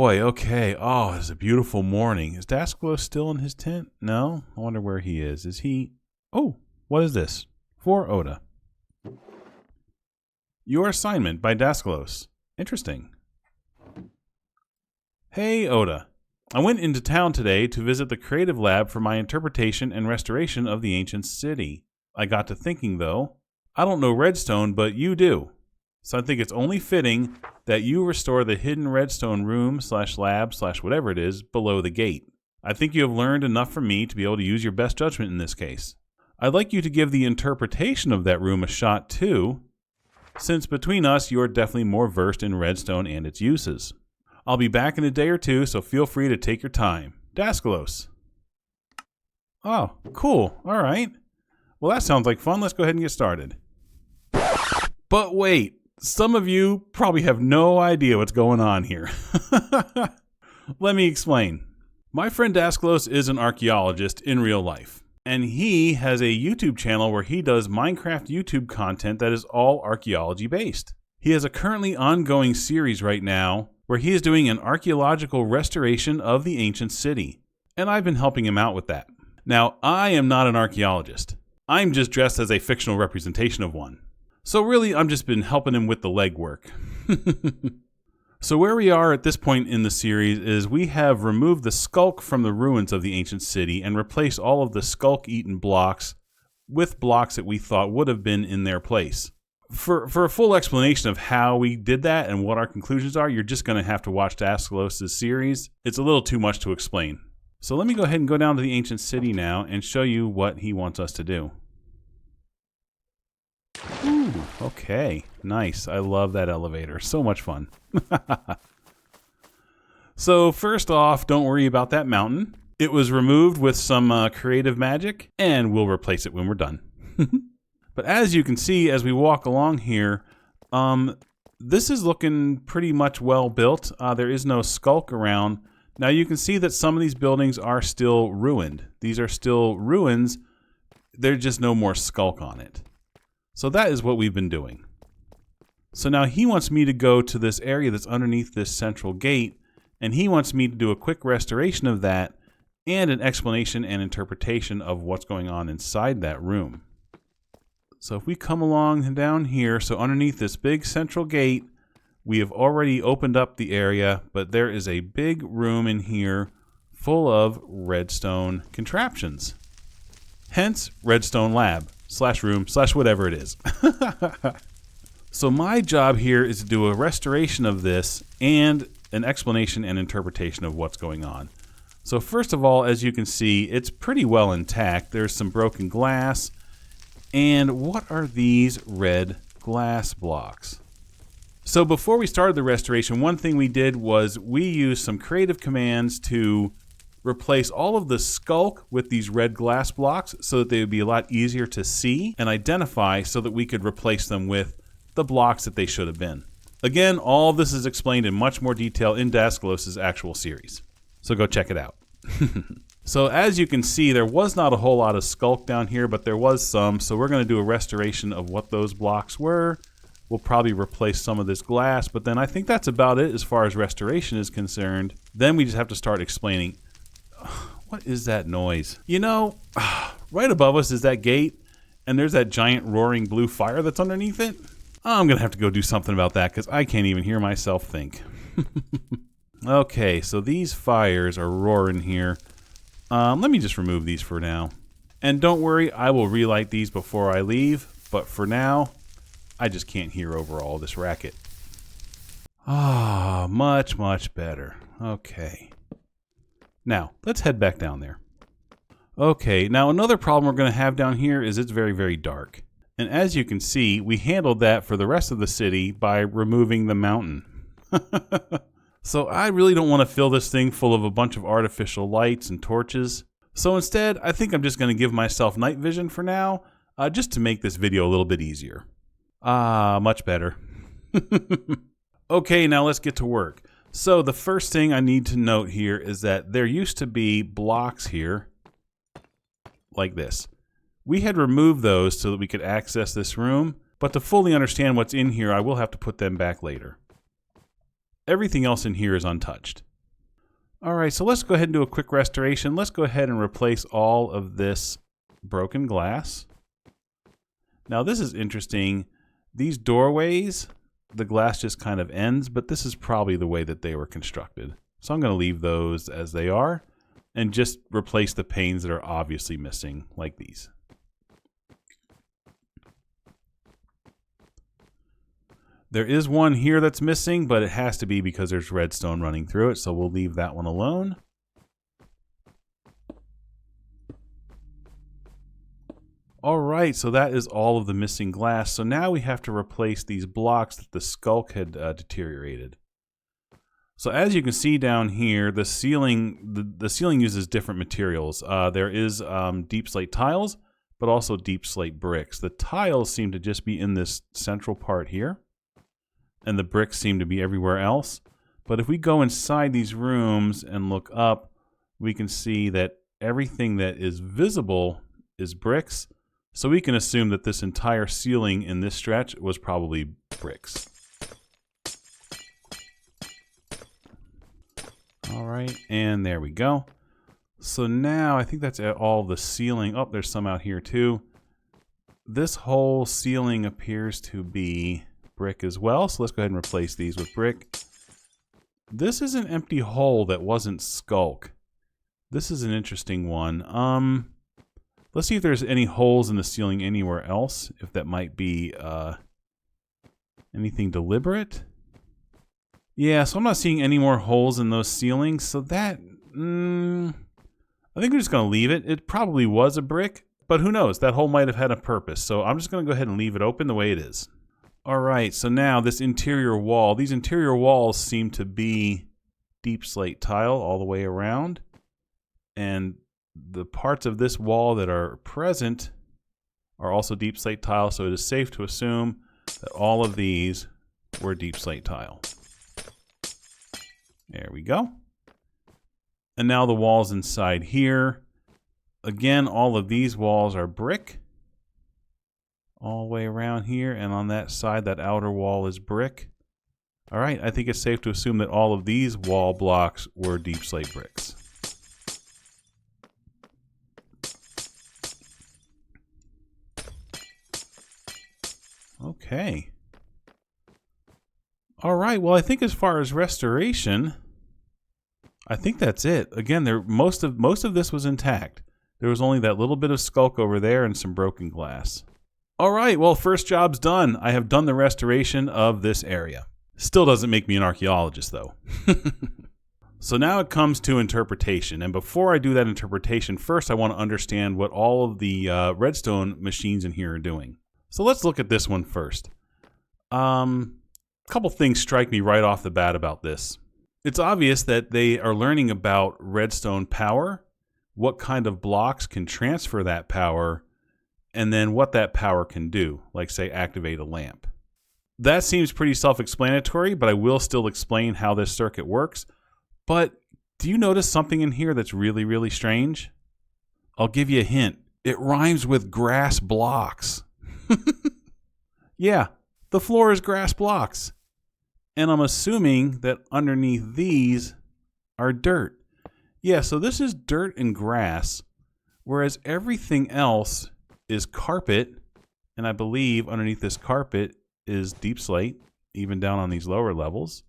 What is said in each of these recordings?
boy, okay. Oh, it's a beautiful morning. Is Daskalos still in his tent? No? I wonder where he is. Is he... Oh, what is this? For Oda. Your assignment by Daskalos. Interesting. Hey, Oda. I went into town today to visit the creative lab for my interpretation and restoration of the ancient city. I got to thinking, though, I don't know redstone, but you do. So I think it's only fitting that you restore the hidden redstone room / lab / whatever it is below the gate. I think you have learned enough from me to be able to use your best judgment in this case. I'd like you to give the interpretation of that room a shot too, since between us you're definitely more versed in redstone and its uses. I'll be back in a day or two, so feel free to take your time. Daskalos. Oh, cool. All right. Well, that sounds like fun. Let's go ahead and get started. But wait. Some of you probably have no idea what's going on here. Let me explain. My friend Daskalos is an archaeologist in real life, and he has a YouTube channel where he does Minecraft YouTube content that is all archaeology based. He has a currently ongoing series right now where he is doing an archaeological restoration of the ancient city, and I've been helping him out with that. Now, I am not an archaeologist. I'm just dressed as a fictional representation of one. So really, I've just been helping him with the legwork. So where we are at this point in the series is we have removed the skulk from the ruins of the ancient city and replaced all of the skulk-eaten blocks with blocks that we thought would have been in their place. For a full explanation of how we did that and what our conclusions are, you're just going to have to watch Daskalos' series. It's a little too much to explain. So let me go ahead and go down to the ancient city now and show you what he wants us to do. Ooh, okay, nice. I love that elevator. So much fun. So first off, don't worry about that mountain. It was removed with some creative magic, and we'll replace it when we're done. But as you can see, as we walk along here, this is looking pretty much well built. There is no skulk around. Now you can see that some of these buildings are still ruined. These are still ruins. There's just no more skulk on it. So that is what we've been doing. So now he wants me to go to this area that's underneath this central gate, and he wants me to do a quick restoration of that and an explanation and interpretation of what's going on inside that room. So if we come along down here, so underneath this big central gate, we have already opened up the area, but there is a big room in here full of redstone contraptions. Hence, Redstone Lab. /room / whatever it is. So my job here is to do a restoration of this and an explanation and interpretation of what's going on. So first of all, as you can see, it's pretty well intact. There's some broken glass. And what are these red glass blocks? So before we started the restoration, one thing we did was we used some creative commands to replace all of the skulk with these red glass blocks so that they would be a lot easier to see and identify so that we could replace them with the blocks that they should have been. Again, all of this is explained in much more detail in Daskalos' actual series. So go check it out. So as you can see, there was not a whole lot of skulk down here, but there was some. So we're going to do a restoration of what those blocks were. We'll probably replace some of this glass, but then I think that's about it as far as restoration is concerned. Then we just have to start explaining, what is that noise? You know, right above us is that gate, and there's that giant roaring blue fire that's underneath it. I'm going to have to go do something about that because I can't even hear myself think. Okay, so these fires are roaring here. Let me just remove these for now. And don't worry, I will relight these before I leave, but for now, I just can't hear over all this racket. Ah, much, much better. Okay. Now, let's head back down there. Okay, now another problem we're going to have down here is it's very, very dark. And as you can see, we handled that for the rest of the city by removing the mountain. So I really don't want to fill this thing full of a bunch of artificial lights and torches. So instead, I think I'm just going to give myself night vision for now, just to make this video a little bit easier. Ah, much better. Okay, now let's get to work. So the first thing I need to note here is that there used to be blocks here like this. We had removed those so that we could access this room, but to fully understand what's in here, I will have to put them back later. Everything else in here is untouched. All right, so let's go ahead and do a quick restoration. Let's go ahead and replace all of this broken glass. Now this is interesting. These doorways, the glass just kind of ends, but this is probably the way that they were constructed. So I'm going to leave those as they are and just replace the panes that are obviously missing, like these. There is one here that's missing, but it has to be because there's redstone running through it, so we'll leave that one alone. All right, so that is all of the missing glass. So now we have to replace these blocks that the sculk had deteriorated. So as you can see down here, the ceiling uses different materials. There is deep slate tiles, but also deep slate bricks. The tiles seem to just be in this central part here, and the bricks seem to be everywhere else. But if we go inside these rooms and look up, we can see that everything that is visible is bricks. So we can assume that this entire ceiling in this stretch was probably bricks. All right, and there we go. So now I think that's all the ceiling. Oh, there's some out here too. This whole ceiling appears to be brick as well, so let's go ahead and replace these with brick. This is an empty hole that wasn't sculk. This is an interesting one. Let's see if there's any holes in the ceiling anywhere else, if that might be anything deliberate. Yeah, so I'm not seeing any more holes in those ceilings, so that, I think we're just going to leave it. It probably was a brick, but who knows? That hole might have had a purpose, so I'm just going to go ahead and leave it open the way it is. All right, so now this interior wall. These interior walls seem to be deep slate tile all the way around, and the parts of this wall that are present are also deep slate tile, so it is safe to assume that all of these were deep slate tile. There we go. And now the walls inside here. Again, all of these walls are brick. All the way around here, and on that side, that outer wall is brick. All right, I think it's safe to assume that all of these wall blocks were deep slate bricks. Okay. All right, well, I think as far as restoration, I think that's it. Again, most of this was intact. There was only that little bit of sculk over there and some broken glass. All right, well, first job's done. I have done the restoration of this area. Still doesn't make me an archaeologist, though. So now it comes to interpretation. And before I do that interpretation, first I want to understand what all of the redstone machines in here are doing. So let's look at this one first. A couple things strike me right off the bat about this. It's obvious that they are learning about redstone power, what kind of blocks can transfer that power, and then what that power can do, like say activate a lamp. That seems pretty self-explanatory, but I will still explain how this circuit works. But do you notice something in here that's really, really strange? I'll give you a hint. It rhymes with grass blocks. Yeah, the floor is grass blocks. And I'm assuming that underneath these are dirt. Yeah, so this is dirt and grass, whereas everything else is carpet, and I believe underneath this carpet is deep slate, even down on these lower levels.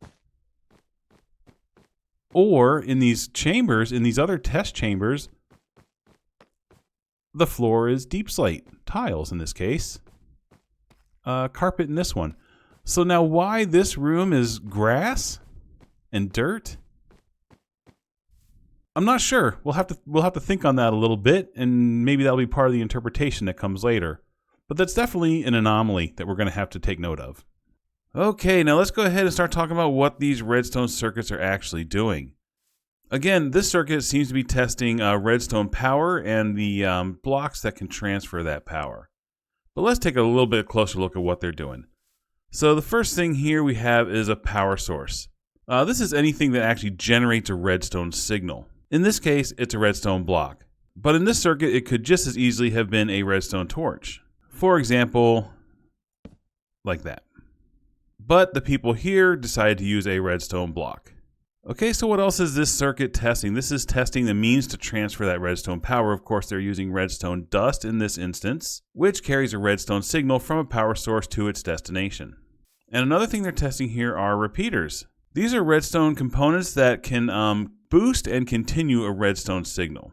Or in these chambers, in these other test chambers, the floor is deep slate, tiles in this case. Carpet in this one. So now why this room is grass and dirt? I'm not sure. We'll have to think on that a little bit, and maybe that'll be part of the interpretation that comes later. But that's definitely an anomaly that we're going to have to take note of. Okay, now let's go ahead and start talking about what these redstone circuits are actually doing. Again, this circuit seems to be testing redstone power and the blocks that can transfer that power. But let's take a little bit closer look at what they're doing. So the first thing here we have is a power source. This is anything that actually generates a redstone signal. In this case, it's a redstone block. But in this circuit, it could just as easily have been a redstone torch. For example, like that. But the people here decided to use a redstone block. Okay, so what else is this circuit testing? This is testing the means to transfer that redstone power. Of course, they're using redstone dust in this instance, which carries a redstone signal from a power source to its destination. And another thing they're testing here are repeaters. These are redstone components that can boost and continue a redstone signal.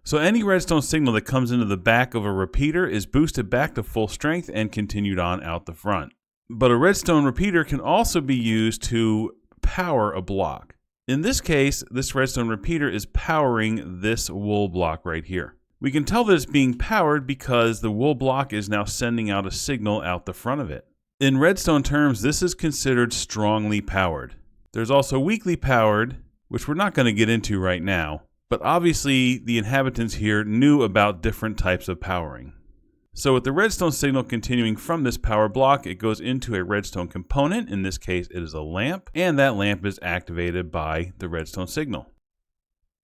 So any redstone signal that comes into the back of a repeater is boosted back to full strength and continued on out the front. But a redstone repeater can also be used to power a block. In this case, this redstone repeater is powering this wool block right here. We can tell that it's being powered because the wool block is now sending out a signal out the front of it. In redstone terms, this is considered strongly powered. There's also weakly powered, which we're not going to get into right now, but obviously the inhabitants here knew about different types of powering. So with the redstone signal continuing from this power block, it goes into a redstone component. In this case, it is a lamp, and that lamp is activated by the redstone signal.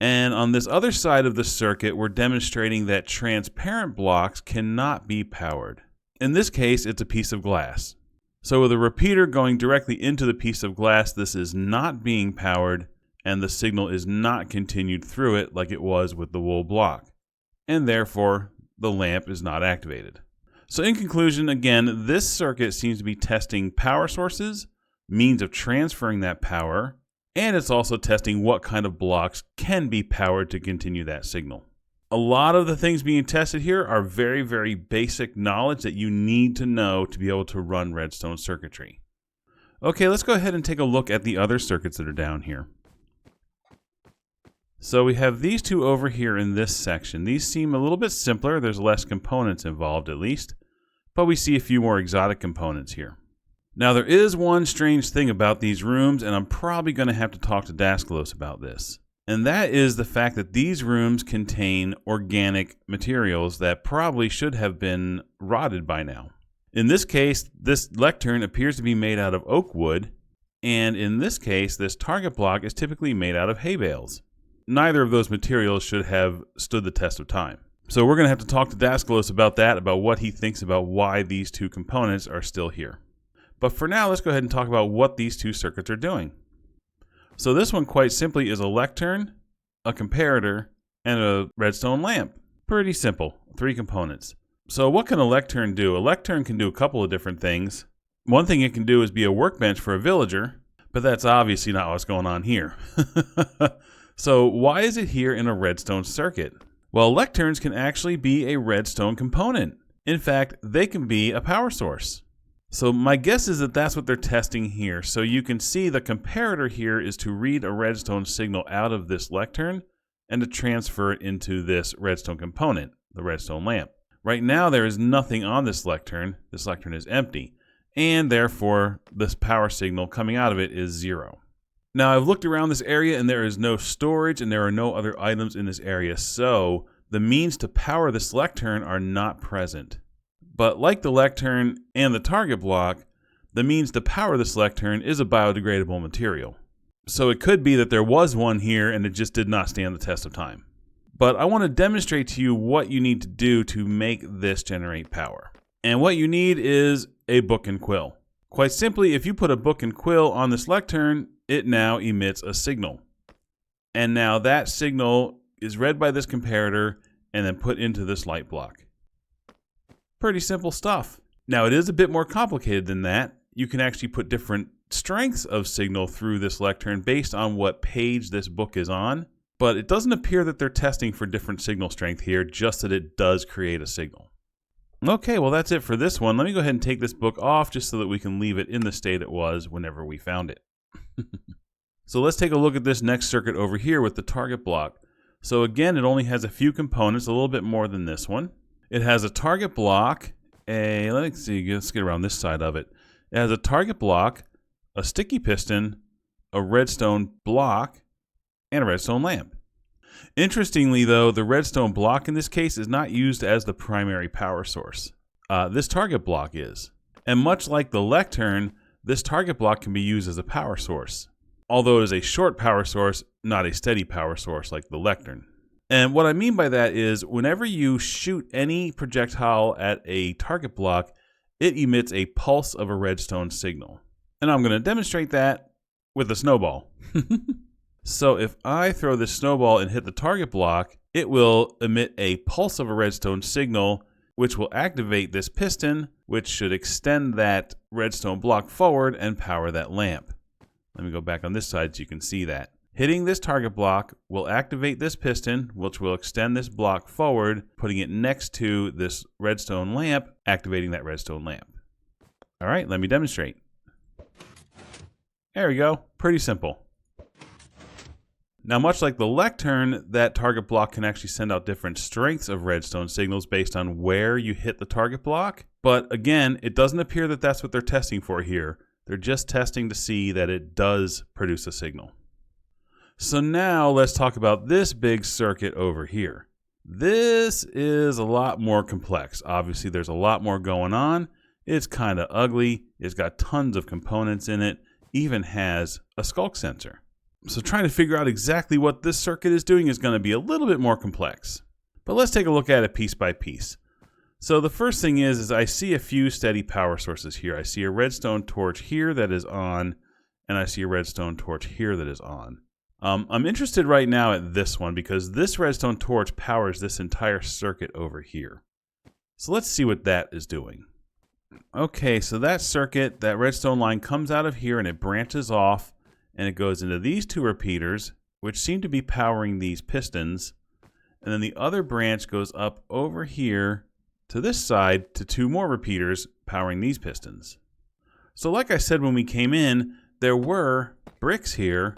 And on this other side of the circuit, we're demonstrating that transparent blocks cannot be powered. In this case, it's a piece of glass. So with a repeater going directly into the piece of glass, this is not being powered, and the signal is not continued through it like it was with the wool block. And therefore, the lamp is not activated. So in conclusion, again, this circuit seems to be testing power sources, means of transferring that power, and it's also testing what kind of blocks can be powered to continue that signal. A lot of the things being tested here are very, very basic knowledge that you need to know to be able to run redstone circuitry. Okay, let's go ahead and take a look at the other circuits that are down here. So we have these two over here in this section. These seem a little bit simpler. There's less components involved at least, but we see a few more exotic components here. Now there is one strange thing about these rooms, and I'm probably going to have to talk to Daskalos about this. And that is the fact that these rooms contain organic materials that probably should have been rotted by now. In this case, this lectern appears to be made out of oak wood, and in this case, this target block is typically made out of hay bales. Neither of those materials should have stood the test of time. So we're going to have to talk to Daskalos about that, about what he thinks about why these two components are still here. But for now, let's go ahead and talk about what these two circuits are doing. So this one quite simply is a lectern, a comparator, and a redstone lamp. Pretty simple, 3 components. So what can a lectern do? A lectern can do a couple of different things. One thing it can do is be a workbench for a villager, but that's obviously not what's going on here. So why is it here in a redstone circuit? Well, lecterns can actually be a redstone component. In fact, they can be a power source. So my guess is that that's what they're testing here. So you can see the comparator here is to read a redstone signal out of this lectern and to transfer it into this redstone component, the redstone lamp. Right now there is nothing on this lectern. This lectern is empty, and therefore this power signal coming out of it is 0. Now I've looked around this area and there is no storage and there are no other items in this area, so the means to power this lectern are not present. But like the lectern and the target block, the means to power this lectern is a biodegradable material. So it could be that there was one here and it just did not stand the test of time. But I want to demonstrate to you what you need to do to make this generate power. And what you need is a book and quill. Quite simply, if you put a book and quill on this lectern, it now emits a signal. And now that signal is read by this comparator and then put into this light block. Pretty simple stuff. Now it is a bit more complicated than that. You can actually put different strengths of signal through this lectern based on what page this book is on, but it doesn't appear that they're testing for different signal strength here, just that it does create a signal. Okay, well that's it for this one. Let me go ahead and take this book off just so that we can leave it in the state it was whenever we found it. So let's take a look at this next circuit over here with the target block. So again, it only has a few components, a little bit more than this one. It has a target block, let's get around this side of it. It has a target block, a sticky piston, a redstone block, and a redstone lamp. Interestingly though, the redstone block in this case is not used as the primary power source. This target block is. And much like the lectern, this target block can be used as a power source. Although it is a short power source, not a steady power source like the lectern. And what I mean by that is whenever you shoot any projectile at a target block, it emits a pulse of a redstone signal. And I'm going to demonstrate that with a snowball. So if I throw this snowball and hit the target block, it will emit a pulse of a redstone signal, which will activate this piston, which should extend that redstone block forward and power that lamp. Let me go back on this side so you can see that. Hitting this target block will activate this piston, which will extend this block forward, putting it next to this redstone lamp, activating that redstone lamp. All right, let me demonstrate. There we go. Pretty simple. Now, much like the lectern, that target block can actually send out different strengths of redstone signals based on where you hit the target block. But again, it doesn't appear that that's what they're testing for here. They're just testing to see that it does produce a signal. So now let's talk about this big circuit over here. This is a lot more complex. Obviously, there's a lot more going on. It's kind of ugly. It's got tons of components in it. Even has a skulk sensor. So trying to figure out exactly what this circuit is doing is going to be a little bit more complex. But let's take a look at it piece by piece. So the first thing is I see a few steady power sources here. I see a redstone torch here that is on, and I see a redstone torch here that is on. I'm interested right now at this one because this redstone torch powers this entire circuit over here. So let's see what that is doing. Okay, so that circuit, that redstone line comes out of here and it branches off and it goes into these two repeaters, which seem to be powering these pistons. And then the other branch goes up over here to this side to two more repeaters powering these pistons. So like I said when we came in, there were bricks here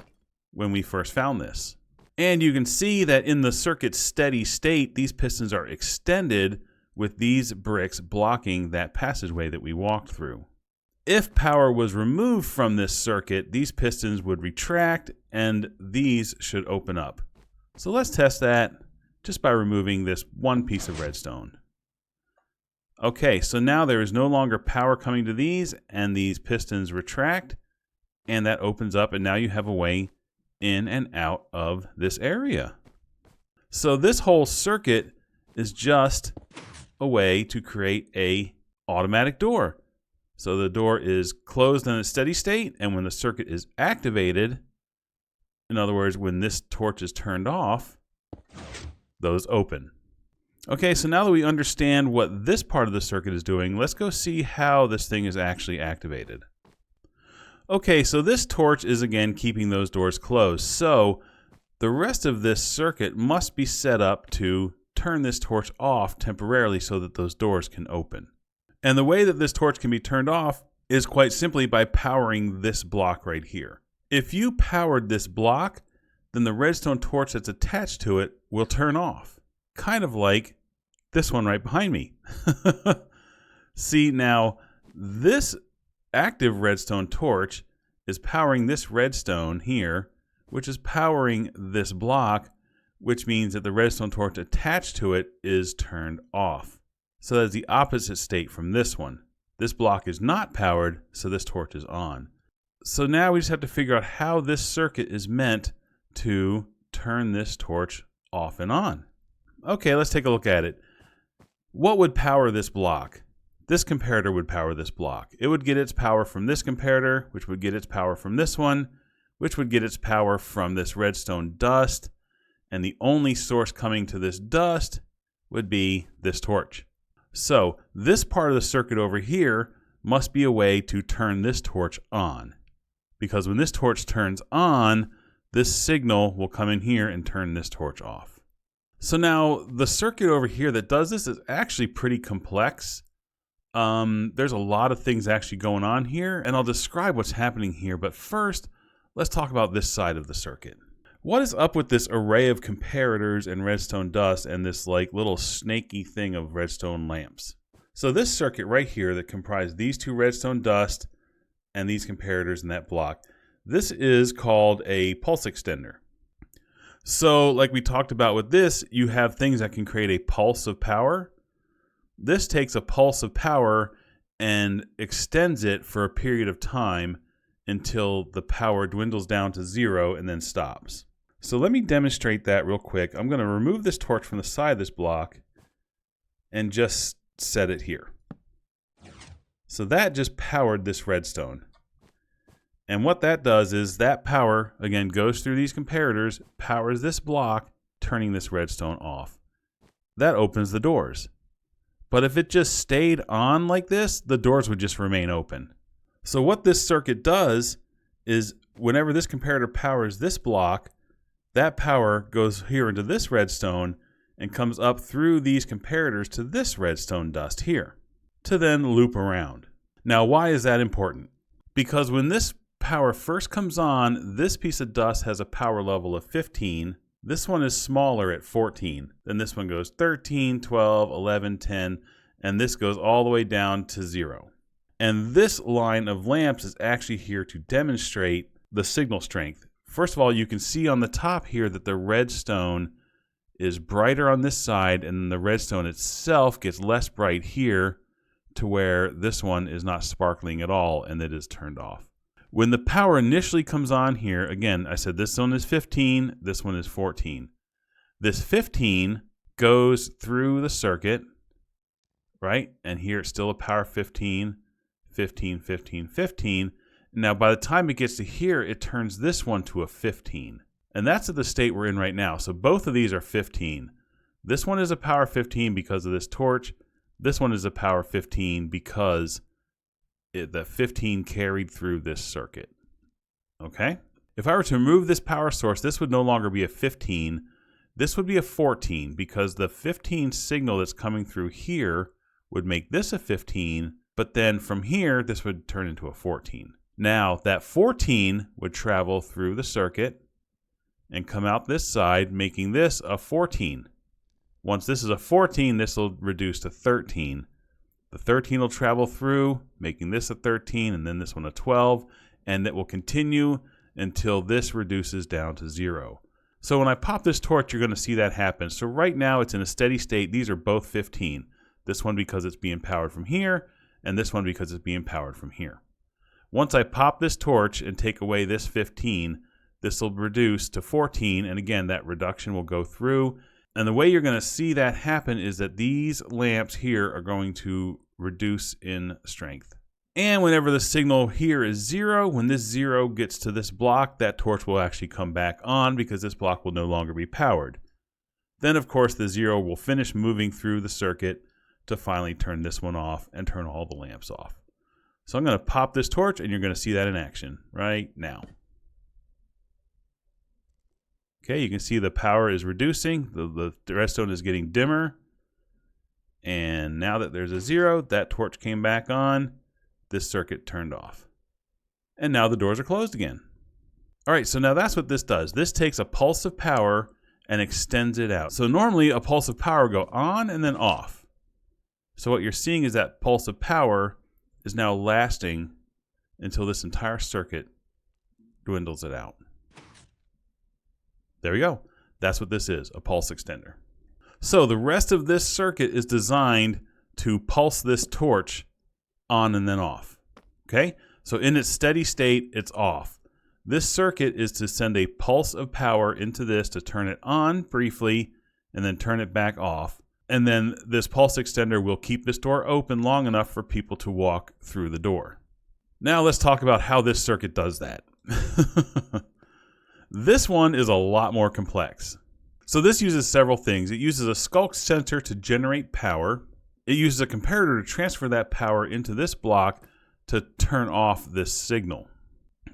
when we first found this. And you can see that in the circuit's steady state, these pistons are extended with these bricks blocking that passageway that we walked through. If power was removed from this circuit, these pistons would retract and these should open up. So let's test that just by removing this one piece of redstone. Okay, so now there is no longer power coming to these and these pistons retract and that opens up and now you have a way in and out of this area. So this whole circuit is just a way to create a automatic door. So the door is closed in a steady state, and when the circuit is activated, in other words, when this torch is turned off, those open. Okay, so now that we understand what this part of the circuit is doing, let's go see how this thing is actually activated. Okay, so this torch is again keeping those doors closed. So the rest of this circuit must be set up to turn this torch off temporarily so that those doors can open. And the way that this torch can be turned off is quite simply by powering this block right here. If you powered this block, then the redstone torch that's attached to it will turn off. Kind of like this one right behind me. See, now this active redstone torch is powering this redstone here, which is powering this block, which means that the redstone torch attached to it is turned off. So that's the opposite state from this one. This block is not powered, so this torch is on. So now we just have to figure out how this circuit is meant to turn this torch off and on. Okay, let's take a look at it. What would power this block? This comparator would power this block. It would get its power from this comparator, which would get its power from this one, which would get its power from this redstone dust. And the only source coming to this dust would be this torch. So this part of the circuit over here must be a way to turn this torch on. Because when this torch turns on, this signal will come in here and turn this torch off. So now the circuit over here that does this is actually pretty complex. There's a lot of things actually going on here, and I'll describe what's happening here. But first, let's talk about this side of the circuit. What is up with this array of comparators and redstone dust and this like little snaky thing of redstone lamps? So this circuit right here that comprised these two redstone dust and these comparators in that block, this is called a pulse extender. So like we talked about with this, you have things that can create a pulse of power. This takes a pulse of power and extends it for a period of time until the power dwindles down to 0 and then stops. So let me demonstrate that real quick. I'm going to remove this torch from the side of this block and just set it here. So that just powered this redstone. And what that does is that power, again, goes through these comparators, powers this block, turning this redstone off. That opens the doors. But if it just stayed on like this, the doors would just remain open. So what this circuit does is whenever this comparator powers this block, that power goes here into this redstone and comes up through these comparators to this redstone dust here, to then loop around. Now, why is that important? Because when this power first comes on, this piece of dust has a power level of 15. This one is smaller at 14. Then this one goes 13, 12, 11, 10, and this goes all the way down to 0. And this line of lamps is actually here to demonstrate the signal strength. First of all, you can see on the top here that the redstone is brighter on this side, and the redstone itself gets less bright here to where this one is not sparkling at all and it is turned off. When the power initially comes on here, again, I said this one is 15, this one is 14. This 15 goes through the circuit, right? And here it's still a power 15, 15, 15, 15. Now, by the time it gets to here, it turns this one to a 15. And that's at the state we're in right now. So both of these are 15. This one is a power 15 because of this torch. This one is a power 15 because the 15 carried through this circuit. Okay? If I were to remove this power source, this would no longer be a 15. This would be a 14 because the 15 signal that's coming through here would make this a 15, but then from here, this would turn into a 14. Now, that 14 would travel through the circuit and come out this side, making this a 14. Once this is a 14, this will reduce to 13. The 13 will travel through, making this a 13, and then this one a 12, and it will continue until this reduces down to 0. So when I pop this torch, you're going to see that happen. So right now, it's in a steady state. These are both 15. This one because it's being powered from here, and this one because it's being powered from here. Once I pop this torch and take away this 15, this will reduce to 14, and again, that reduction will go through. And the way you're going to see that happen is that these lamps here are going to reduce in strength. And whenever the signal here is 0, when this 0 gets to this block, that torch will actually come back on because this block will no longer be powered. Then, of course, the 0 will finish moving through the circuit to finally turn this one off and turn all the lamps off. So I'm going to pop this torch, and you're going to see that in action right now. Okay, you can see the power is reducing. The redstone is getting dimmer. And now that there's a 0, that torch came back on. This circuit turned off. And now the doors are closed again. All right, so now that's what this does. This takes a pulse of power and extends it out. So normally a pulse of power will go on and then off. So what you're seeing is that pulse of power is now lasting until this entire circuit dwindles it out. There we go. That's what this is, a pulse extender. So the rest of this circuit is designed to pulse this torch on and then off. Okay? So in its steady state, it's off. This circuit is to send a pulse of power into this to turn it on briefly and then turn it back off. And then this pulse extender will keep this door open long enough for people to walk through the door. Now let's talk about how this circuit does that. This one is a lot more complex. So this uses several things. It uses a skulk sensor to generate power. It uses a comparator to transfer that power into this block to turn off this signal.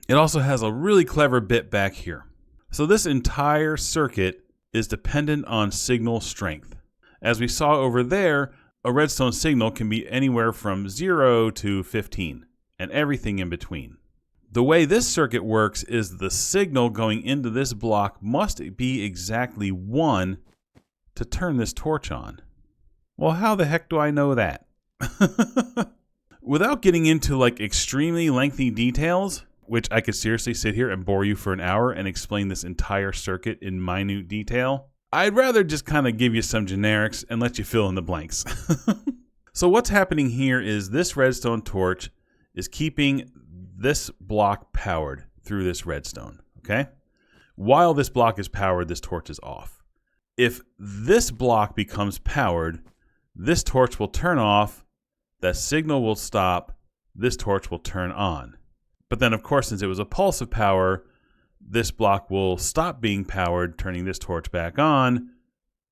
It also has a really clever bit back here. So this entire circuit is dependent on signal strength. As we saw over there, a redstone signal can be anywhere from 0 to 15 and everything in between. The way this circuit works is the signal going into this block must be exactly 1 to turn this torch on. Well, how the heck do I know that? Without getting into like extremely lengthy details, which I could seriously sit here and bore you for an hour and explain this entire circuit in minute detail, I'd rather just kind of give you some generics and let you fill in the blanks. So what's happening here is this redstone torch is keeping this block powered through this redstone, okay? While this block is powered, this torch is off. If this block becomes powered, this torch will turn off, that signal will stop, this torch will turn on. But then, of course, since it was a pulse of power, this block will stop being powered, turning this torch back on,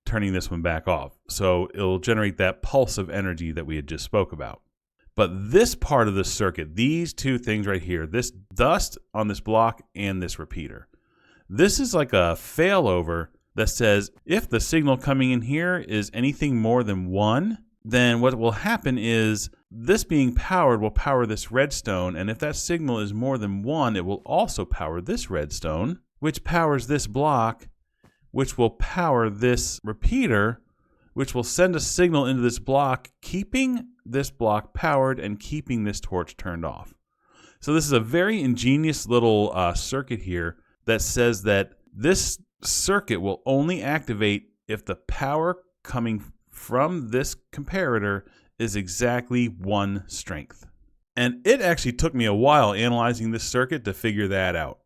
turning this one back off. So it'll generate that pulse of energy that we had just spoke about. But this part of the circuit, these two things right here, this dust on this block and this repeater, this is like a failover that says if the signal coming in here is anything more than 1, then what will happen is this being powered will power this redstone, and if that signal is more than 1, it will also power this redstone, which powers this block, which will power this repeater, which will send a signal into this block, keeping this block powered and keeping this torch turned off. So this is a very ingenious little circuit here that says that this circuit will only activate if the power coming from this comparator is exactly 1 strength. And it actually took me a while analyzing this circuit to figure that out.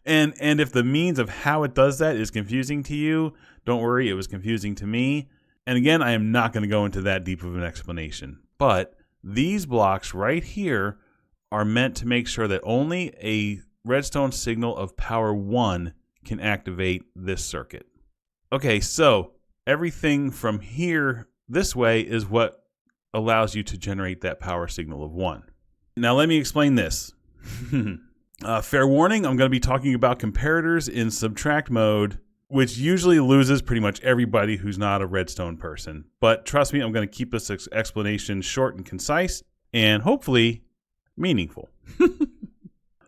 And if the means of how it does that is confusing to you, don't worry, it was confusing to me. And again, I am not going to go into that deep of an explanation. But these blocks right here are meant to make sure that only a redstone signal of power 1 can activate this circuit. Okay, so everything from here this way is what allows you to generate that power signal of 1. Now let me explain this. Fair warning, I'm going to be talking about comparators in subtract mode, which usually loses pretty much everybody who's not a redstone person. But trust me, I'm going to keep this explanation short and concise and hopefully meaningful.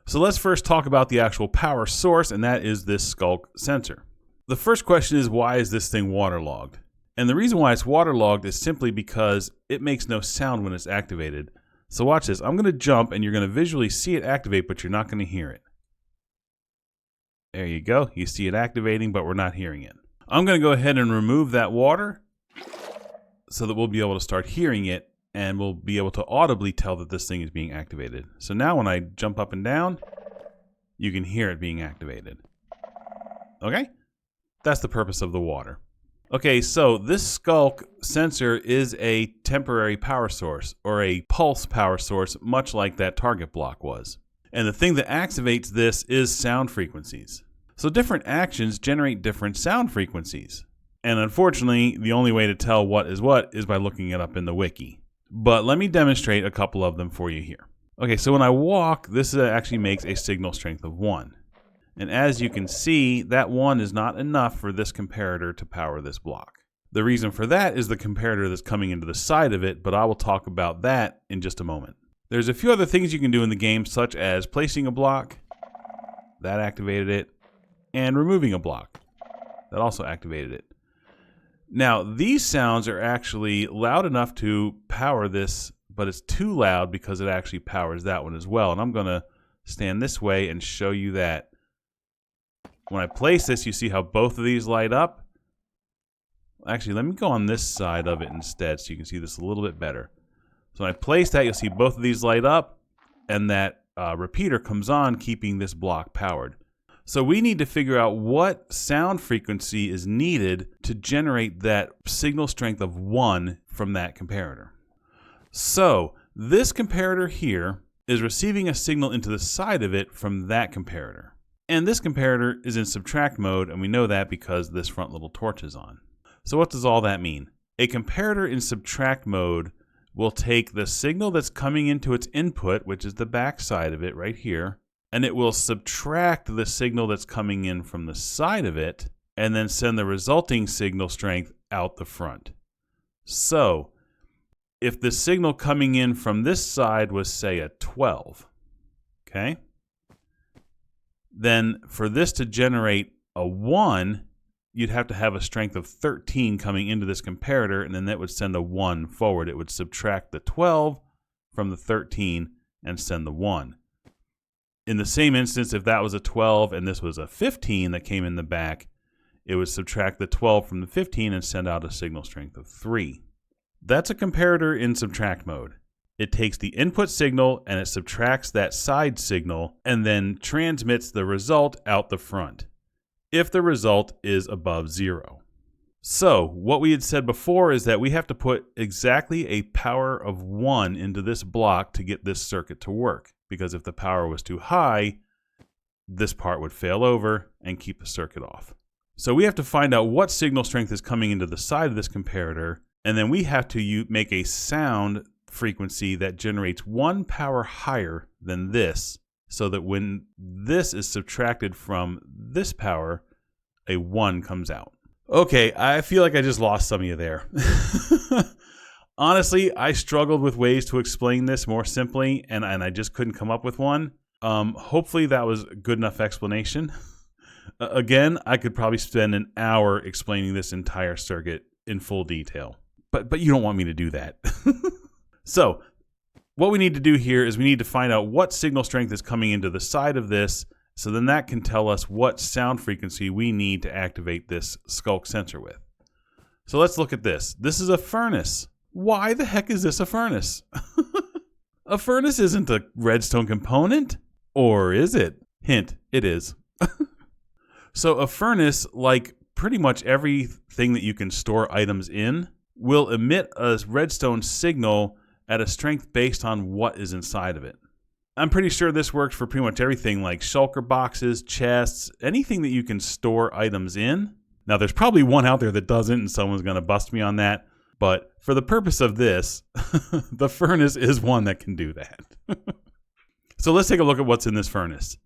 So let's first talk about the actual power source, and that is this skulk sensor. The first question is, why is this thing waterlogged? And the reason why it's waterlogged is simply because it makes no sound when it's activated. So watch this. I'm going to jump and you're going to visually see it activate, but you're not going to hear it. There you go. You see it activating, but we're not hearing it. I'm going to go ahead and remove that water so that we'll be able to start hearing it, and we'll be able to audibly tell that this thing is being activated. So now when I jump up and down, you can hear it being activated. Okay? That's the purpose of the water. Okay, so this skulk sensor is a temporary power source, or a pulse power source, much like that target block was. And the thing that activates this is sound frequencies. So different actions generate different sound frequencies. And unfortunately, the only way to tell what is by looking it up in the wiki. But let me demonstrate a couple of them for you here. Okay, so when I walk, this actually makes a signal strength of 1. And as you can see, that 1 is not enough for this comparator to power this block. The reason for that is the comparator that's coming into the side of it, but I will talk about that in just a moment. There's a few other things you can do in the game, such as placing a block, that activated it, and removing a block, that also activated it. Now, these sounds are actually loud enough to power this, but it's too loud because it actually powers that one as well. And I'm going to stand this way and show you that. When I place this, you see how both of these light up? Actually, let me go on this side of it instead so you can see this a little bit better. So when I place that, you'll see both of these light up, and that repeater comes on, keeping this block powered. So we need to figure out what sound frequency is needed to generate that signal strength of 1 from that comparator. So this comparator here is receiving a signal into the side of it from that comparator. And this comparator is in subtract mode, and we know that because this front little torch is on. So what does all that mean? A comparator in subtract mode will take the signal that's coming into its input, which is the back side of it right here, and it will subtract the signal that's coming in from the side of it, and then send the resulting signal strength out the front. So if the signal coming in from this side was, say, a 12, okay? Then for this to generate a 1, you'd have to have a strength of 13 coming into this comparator, and then that would send a 1 forward. It would subtract the 12 from the 13 and send the 1. In the same instance, if that was a 12 and this was a 15 that came in the back, it would subtract the 12 from the 15 and send out a signal strength of 3. That's a comparator in subtract mode. It takes the input signal and it subtracts that side signal and then transmits the result out the front, if the result is above 0. So what we had said before is that we have to put exactly a power of 1 into this block to get this circuit to work. because if the power was too high, this part would fail over and keep the circuit off. So we have to find out what signal strength is coming into the side of this comparator, and then we have to make a sound frequency that generates 1 power higher than this, so that when this is subtracted from this power, a 1 comes out. Okay, I feel like I just lost some of you there. Honestly, I struggled with ways to explain this more simply, and I just couldn't come up with one. Hopefully that was a good enough explanation. Again, I could probably spend an hour explaining this entire circuit in full detail, but you don't want me to do that. So what we need to do here is we need to find out what signal strength is coming into the side of this, so then that can tell us what sound frequency we need to activate this skulk sensor with. So let's look at this. This is a furnace. Why the heck is this a furnace? A furnace isn't a redstone component, or is it? Hint, it is. So a furnace, like pretty much everything that you can store items in, will emit a redstone signal at a strength based on what is inside of it. I'm pretty sure this works for pretty much everything like shulker boxes, chests, anything that you can store items in. Now there's probably one out there that doesn't, and someone's going to bust me on that. But for the purpose of this, the furnace is one that can do that. So let's take a look at what's in this furnace.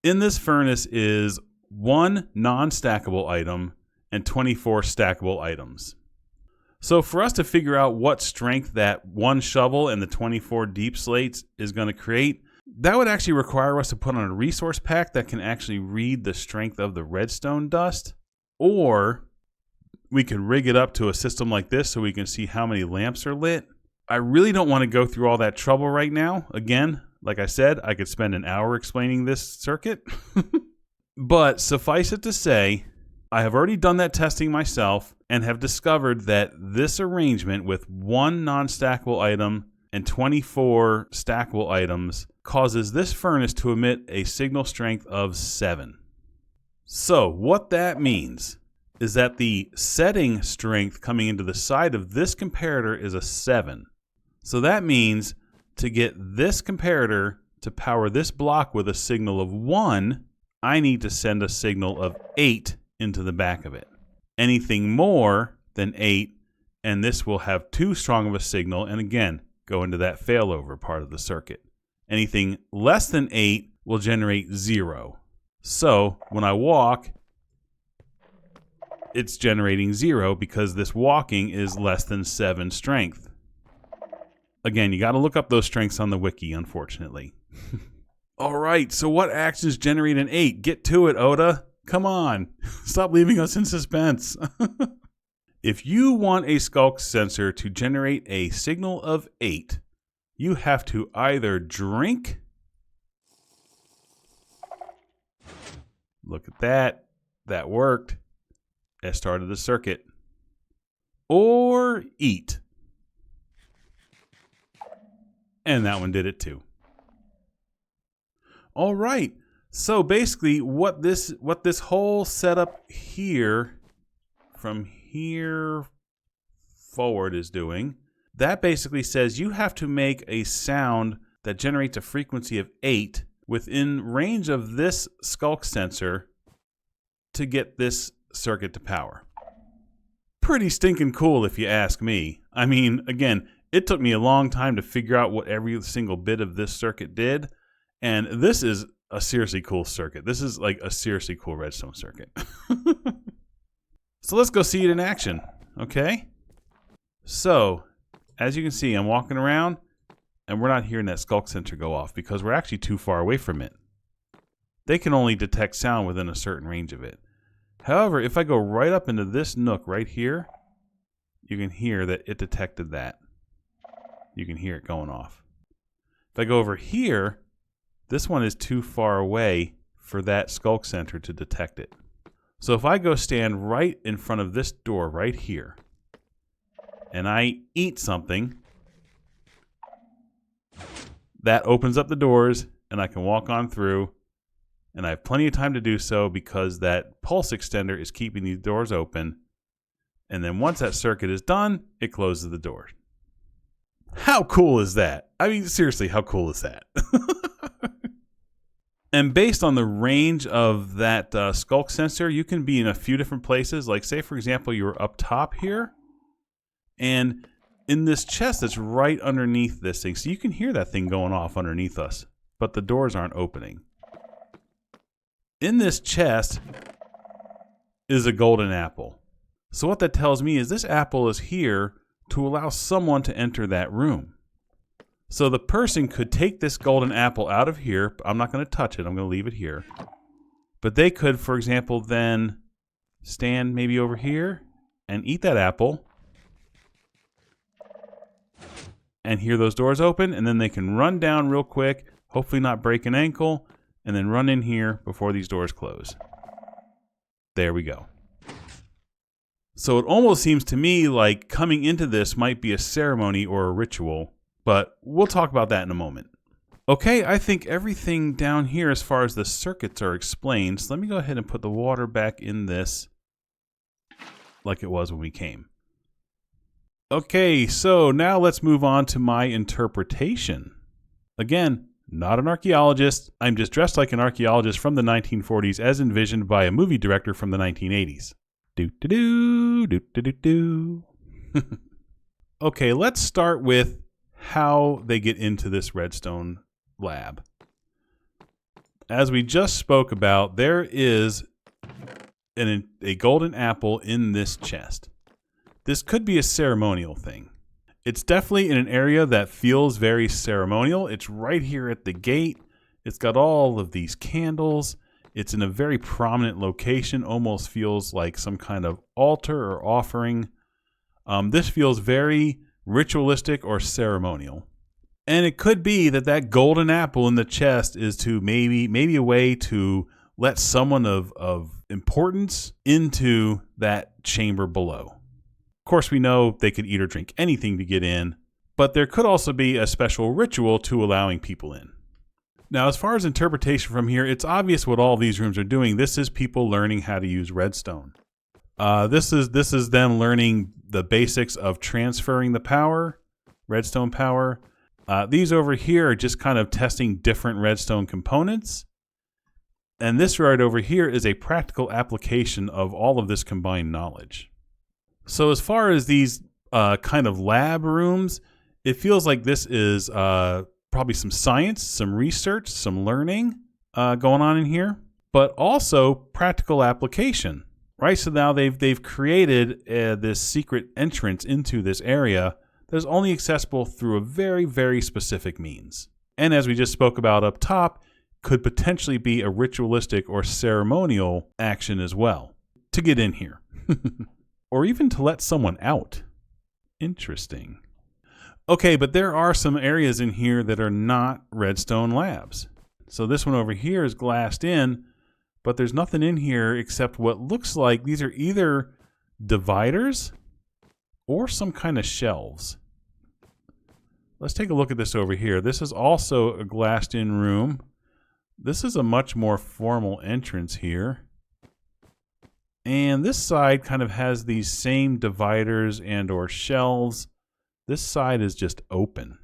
In this furnace is 1 non-stackable item and 24 stackable items. So for us to figure out what strength that 1 shovel and the 24 deep slates is going to create, that would actually require us to put on a resource pack that can actually read the strength of the redstone dust, or we can rig it up to a system like this so we can see how many lamps are lit. I really don't want to go through all that trouble right now. Again, like I said, I could spend an hour explaining this circuit. But suffice it to say, I have already done that testing myself and have discovered that this arrangement with 1 non-stackable item and 24 stackable items causes this furnace to emit a signal strength of 7. So what that means is that the setting strength coming into the side of this comparator is a 7. So that means to get this comparator to power this block with a signal of 1, I need to send a signal of 8 into the back of it. Anything more than 8, and this will have too strong of a signal, and again, go into that failover part of the circuit. Anything less than 8 will generate 0. So when I walk, it's generating 0 because this walking is less than 7 strength. Again, you got to look up those strengths on the wiki, unfortunately. All right, so what actions generate an 8? Get to it, Oda. Come on. Stop leaving us in suspense. If you want a skulk sensor to generate a signal of 8, you have to either drink. Look at that. That worked. That started the circuit. Or eat. And that one did it too. All right. So basically what this whole setup here from here forward is doing, that basically says you have to make a sound that generates a frequency of 8 within range of this skulk sensor to get this circuit to power. Pretty stinking cool if you ask me. I mean, again, it took me a long time to figure out what every single bit of this circuit did, and this is a seriously cool circuit. This is like a seriously cool redstone circuit. So let's go see it in action, okay? So, as you can see, I'm walking around, and we're not hearing that skulk sensor go off because we're actually too far away from it. They can only detect sound within a certain range of it. However, if I go right up into this nook right here, you can hear that it detected that. You can hear it going off. If I go over here, this one is too far away for that skulk sensor to detect it. So if I go stand right in front of this door right here, and I eat something, that opens up the doors, and I can walk on through, and I have plenty of time to do so because that pulse extender is keeping these doors open, and then once that circuit is done, it closes the door. How cool is that? I mean, seriously, how cool is that? And based on the range of that skulk sensor, you can be in a few different places. Like, say, for example, you're up top here, and in this chest that's right underneath this thing. So you can hear that thing going off underneath us, but the doors aren't opening. In this chest is a golden apple. So what that tells me is this apple is here to allow someone to enter that room. So the person could take this golden apple out of here. I'm not going to touch it. I'm going to leave it here. But they could, for example, then stand maybe over here and eat that apple and hear those doors open. And then they can run down real quick, hopefully not break an ankle, and then run in here before these doors close. There we go. So it almost seems to me like coming into this might be a ceremony or a ritual, but we'll talk about that in a moment. Okay, I think everything down here as far as the circuits are explained. So let me go ahead and put the water back in this like it was when we came. Okay, so now let's move on to my interpretation. Again, not an archaeologist. I'm just dressed like an archaeologist from the 1940s as envisioned by a movie director from the 1980s. Do-do-do, do-do-do-do. Okay, let's start with how they get into this Redstone Lab. As we just spoke about, there is a golden apple in this chest. This could be a ceremonial thing. It's definitely in an area that feels very ceremonial. It's right here at the gate. It's got all of these candles. It's in a very prominent location, almost feels like some kind of altar or offering. This feels very ritualistic or ceremonial. And it could be that that golden apple in the chest is to maybe a way to let someone of importance into that chamber below. Of course, we know they could eat or drink anything to get in, but there could also be a special ritual to allowing people in. Now, as far as interpretation from here, it's obvious what all these rooms are doing. This is people learning how to use redstone. This is them learning the basics of transferring the power, redstone power. These over here are just kind of testing different redstone components. And this right over here is a practical application of all of this combined knowledge. So as far as these kind of lab rooms, it feels like this is probably some science, some research, some learning going on in here, but also practical application, right? So now they've created this secret entrance into this area that is only accessible through a very, very specific means. And as we just spoke about up top, could potentially be a ritualistic or ceremonial action as well to get in here. Or even to let someone out. Interesting. Okay, but there are some areas in here that are not redstone labs. So this one over here is glassed in, but there's nothing in here except what looks like these are either dividers or some kind of shelves. Let's take a look at this over here. This is also a glassed in room. This is a much more formal entrance here. And this side kind of has these same dividers and or shelves. This side is just open.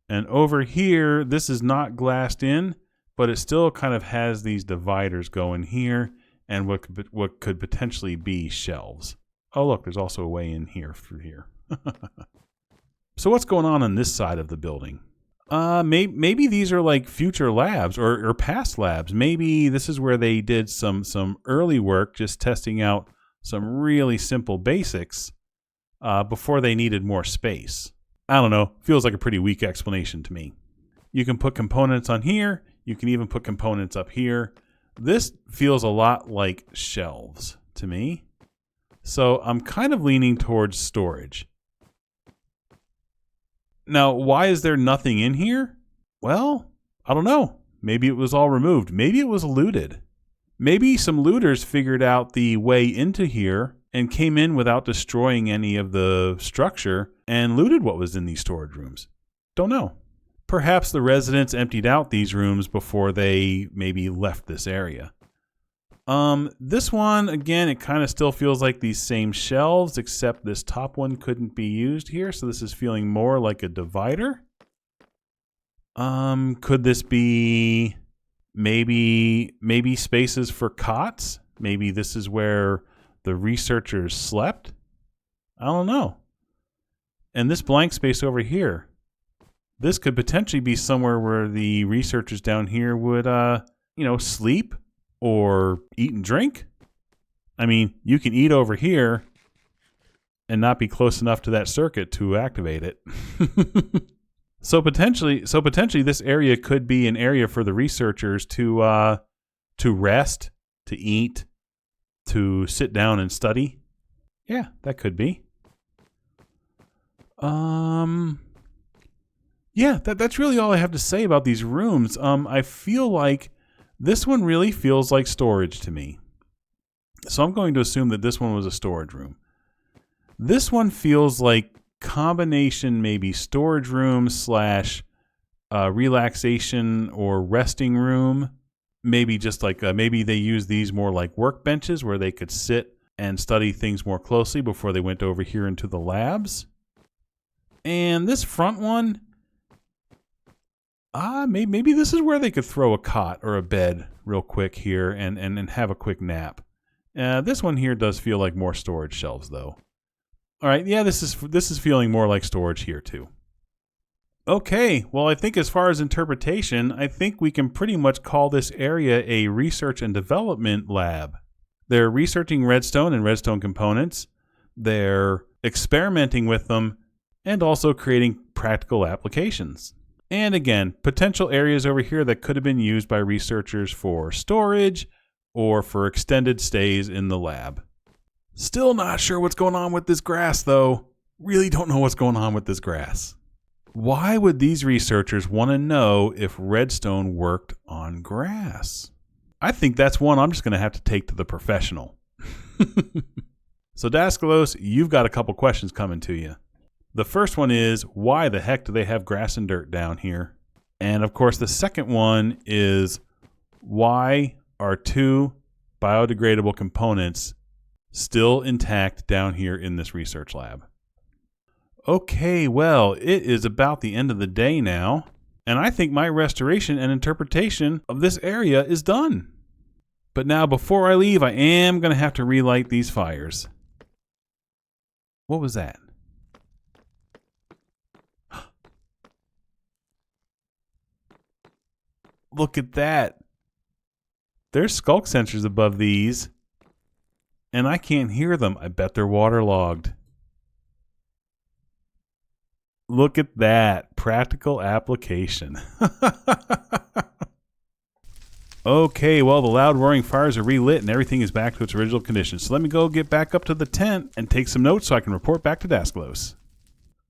And over here, this is not glassed in, but it still kind of has these dividers going here and what could potentially be shelves. Oh, look, there's also a way in here through here. So what's going on this side of the building? Maybe these are like future labs or past labs. Maybe this is where they did some early work, just testing out some really simple basics before they needed more space. I don't know. Feels like a pretty weak explanation to me. You can put components on here. You can even put components up here. This feels a lot like shelves to me. So I'm kind of leaning towards storage. Now, why is there nothing in here? Well, I don't know. Maybe it was all removed. Maybe it was looted. Maybe some looters figured out the way into here and came in without destroying any of the structure and looted what was in these storage rooms. Don't know. Perhaps the residents emptied out these rooms before they maybe left this area. This one, again, it kind of still feels like these same shelves, except this top one couldn't be used here. So this is feeling more like a divider. Could this be maybe spaces for cots? Maybe this is where the researchers slept? I don't know. And this blank space over here, this could potentially be somewhere where the researchers down here would, sleep or eat and drink. I mean, you can eat over here and not be close enough to that circuit to activate it. So potentially this area could be an area for the researchers to rest, to eat, to sit down and study. Yeah, that could be. Yeah, that's really all I have to say about these rooms. I feel like this one really feels like storage to me. So I'm going to assume that this one was a storage room. This one feels like combination, maybe storage room / relaxation or resting room. Maybe just like maybe they use these more like workbenches where they could sit and study things more closely before they went over here into the labs. And this front one, maybe this is where they could throw a cot or a bed real quick here and have a quick nap. This one here does feel like more storage shelves though. All right, yeah, this is feeling more like storage here too. Okay, well, I think as far as interpretation, I think we can pretty much call this area a research and development lab. They're researching redstone and redstone components. They're experimenting with them and also creating practical applications. And again, potential areas over here that could have been used by researchers for storage or for extended stays in the lab. Still not sure what's going on with this grass, though. Really don't know what's going on with this grass. Why would these researchers want to know if redstone worked on grass? I think that's one I'm just going to have to take to the professional. So Daskalos, you've got a couple questions coming to you. The first one is, why the heck do they have grass and dirt down here? And of course, the second one is, why are 2 biodegradable components still intact down here in this research lab? Okay, well, it is about the end of the day now, and I think my restoration and interpretation of this area is done. But now, before I leave, I am going to have to relight these fires. What was that? Look at that. There's skulk sensors above these, and I can't hear them. I bet they're waterlogged. Look at that. Practical application. Okay, well, the loud roaring fires are relit and everything is back to its original condition. So let me go get back up to the tent and take some notes so I can report back to Daskalos.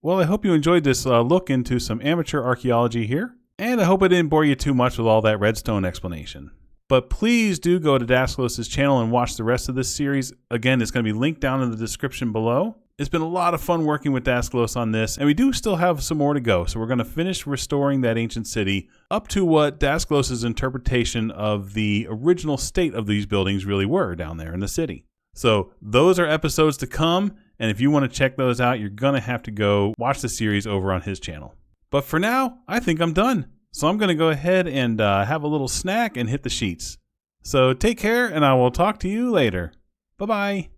Well, I hope you enjoyed this look into some amateur archaeology here. And I hope I didn't bore you too much with all that redstone explanation. But please do go to Daskalos' channel and watch the rest of this series. Again, it's going to be linked down in the description below. It's been a lot of fun working with Daskalos on this, and we do still have some more to go. So we're going to finish restoring that ancient city up to what Daskalos' interpretation of the original state of these buildings really were down there in the city. So those are episodes to come, and if you want to check those out, you're going to have to go watch the series over on his channel. But for now, I think I'm done. So I'm going to go ahead and have a little snack and hit the sheets. So take care, and I will talk to you later. Bye-bye.